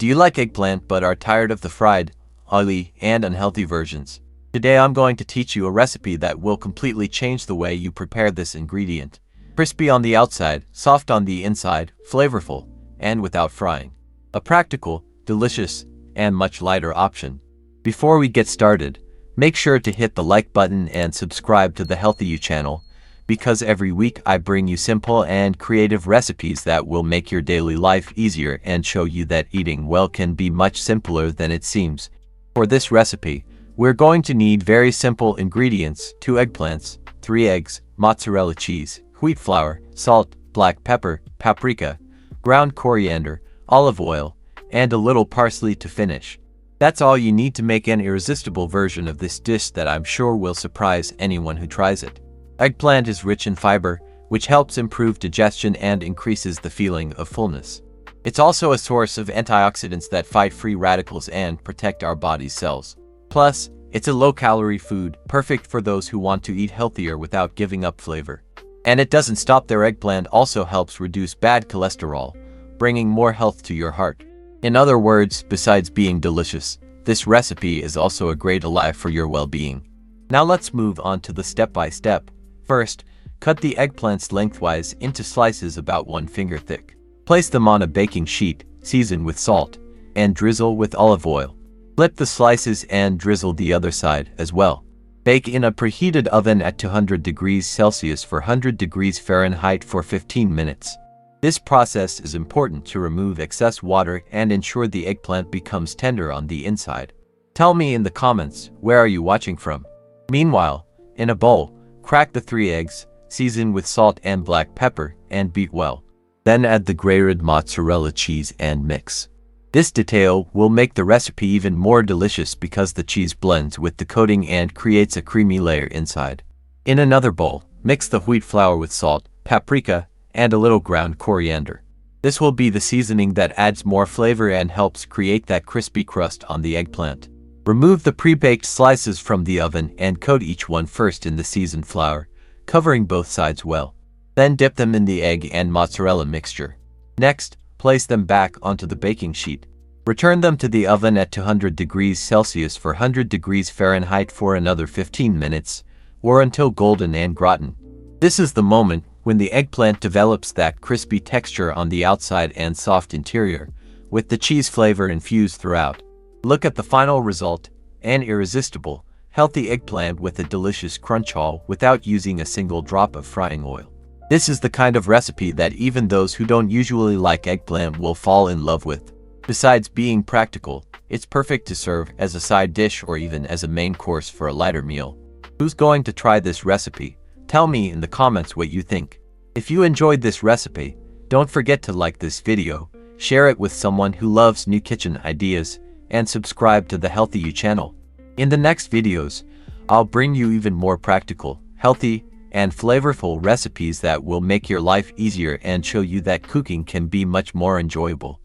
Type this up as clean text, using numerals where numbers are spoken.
Do you like eggplant but are tired of the fried, oily, and unhealthy versions? Today I'm going to teach you a recipe that will completely change the way you prepare this ingredient. Crispy on the outside, soft on the inside, flavorful, and without frying. A practical, delicious, and much lighter option. Before we get started, make sure to hit the like button and subscribe to the Healthy You channel, because every week I bring you simple and creative recipes that will make your daily life easier and show you that eating well can be much simpler than it seems. For this recipe, we're going to need very simple ingredients: 2 eggplants, 3 eggs, mozzarella cheese, wheat flour, salt, black pepper, paprika, ground coriander, olive oil, and a little parsley to finish. That's all you need to make an irresistible version of this dish that I'm sure will surprise anyone who tries it. Eggplant is rich in fiber, which helps improve digestion and increases the feeling of fullness. It's also a source of antioxidants that fight free radicals and protect our body's cells. Plus, it's a low-calorie food, perfect for those who want to eat healthier without giving up flavor. And it doesn't stop there. Eggplant also helps reduce bad cholesterol, bringing more health to your heart. In other words, besides being delicious, this recipe is also a great ally for your well-being. Now let's move on to the step-by-step. First, cut the eggplants lengthwise into slices about 1 finger thick. Place them on a baking sheet, season with salt, and drizzle with olive oil. Flip the slices and drizzle the other side as well. Bake in a preheated oven at 200 degrees Celsius for 100 degrees Fahrenheit for 15 minutes. This process is important to remove excess water and ensure the eggplant becomes tender on the inside. Tell me in the comments, where are you watching from? Meanwhile, in a bowl, crack the 3 eggs, season with salt and black pepper, and beat well. Then add the grated mozzarella cheese and mix. This detail will make the recipe even more delicious because the cheese blends with the coating and creates a creamy layer inside. In another bowl, mix the wheat flour with salt, paprika, and a little ground coriander. This will be the seasoning that adds more flavor and helps create that crispy crust on the eggplant. Remove the pre-baked slices from the oven and coat each one first in the seasoned flour, covering both sides well. Then dip them in the egg and mozzarella mixture. Next, place them back onto the baking sheet. Return them to the oven at 200 degrees Celsius for 100 degrees Fahrenheit for another 15 minutes, or until golden and gratin. This is the moment when the eggplant develops that crispy texture on the outside and soft interior, with the cheese flavor infused throughout. Look at the final result: an irresistible, healthy eggplant with a delicious crunch all without using a single drop of frying oil. This is the kind of recipe that even those who don't usually like eggplant will fall in love with. Besides being practical, it's perfect to serve as a side dish or even as a main course for a lighter meal. Who's going to try this recipe? Tell me in the comments what you think. If you enjoyed this recipe, don't forget to like this video, share it with someone who loves new kitchen ideas, and subscribe to the Healthy You channel. In the next videos, I'll bring you even more practical, healthy, and flavorful recipes that will make your life easier and show you that cooking can be much more enjoyable.